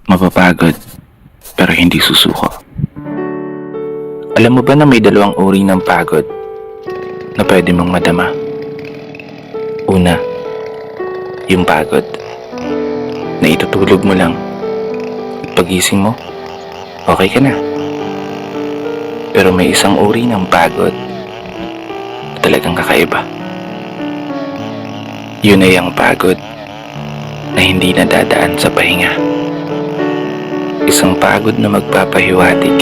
Mapapagod, pero hindi susuko. Alam mo ba na may dalawang uri ng pagod na pwede mong madama? Una, yung pagod na itutulog mo lang at pagising mo, okay ka na. Pero may isang uri ng pagod na talagang kakaiba. Yun ay ang pagod na hindi nadadaan sa pahinga. Isang pagod na magpapahiwatig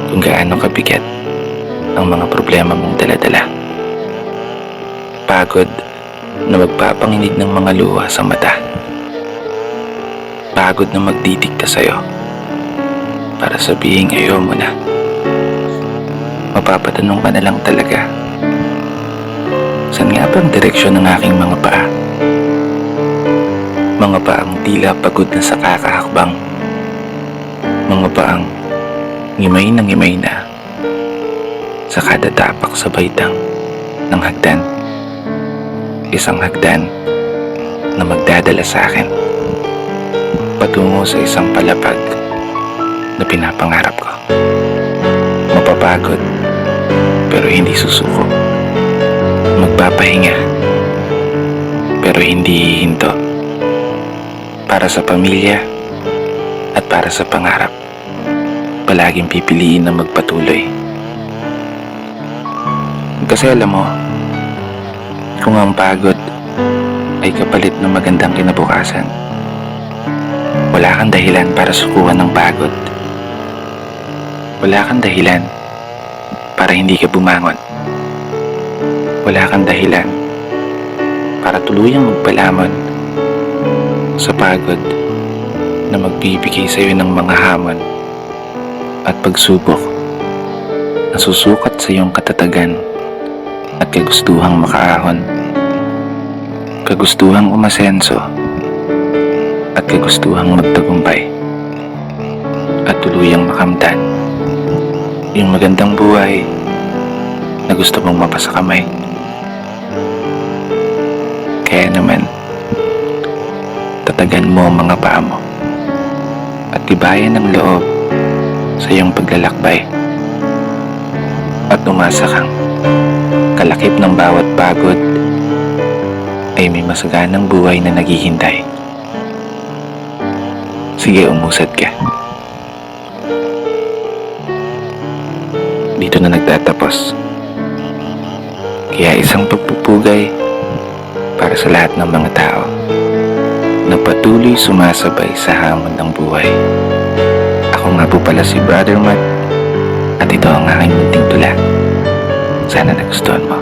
kung gaano kabigat ang mga problema mong daladala. Pagod na magpapanginig ng mga luha sa mata. Pagod na magdidikta sa'yo para sabihing ayaw mo na. Mapapatanong ka na lang talaga, saan nga ba ang direksyon ng aking mga paa? Mga paang tila pagod na sa kakahakbang. Mga paang ngimay na sa kada tapak sa baitang ng hagdan. Isang hagdan na magdadala sa akin patungo sa isang palapag na pinapangarap ko. Mapapagod pero hindi susuko. Magpapahinga pero hindi hihinto. Para sa pamilya at para sa pangarap, palaging pipiliin na magpatuloy. Kasi alam mo, kung ang pagod ay kapalit ng magandang kinabukasan, wala kang dahilan para sukuhan ng pagod. Wala kang dahilan para hindi ka bumangon. Wala kang dahilan para tuluyang magpalamon sa pagod na magbibigay sa iyo ng mga hamon at pagsubok na susukat sa iyong katatagan at kagustuhang makaahon, kagustuhang umasenso at kagustuhang magtagumpay at tuluyang makamtan yung magandang buhay na gusto mong mapasa kamay. Kaya naman, tatagan mo ang mga paa mo at tibayan ng loob sa iyong paglalakbay at umasa kang kalakip ng bawat pagod ay may masaganang buhay na naghihintay. Sige, umusad ka. Dito na nagtatapos. Kaya isang pagpupugay para sa lahat ng mga tao na patuloy sumasabay sa hamon ng buhay. Ako nga po pala si Brother Matt at ito ang aking munting tula. Sana nagustuhan mo.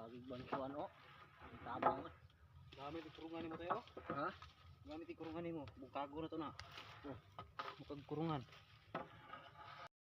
Laging bantuan o. Tabang. Gamit ikurungan mo tayo. Ha? Gamit ikurungan mo. Bukago na to na. Oh, bukag kurungan.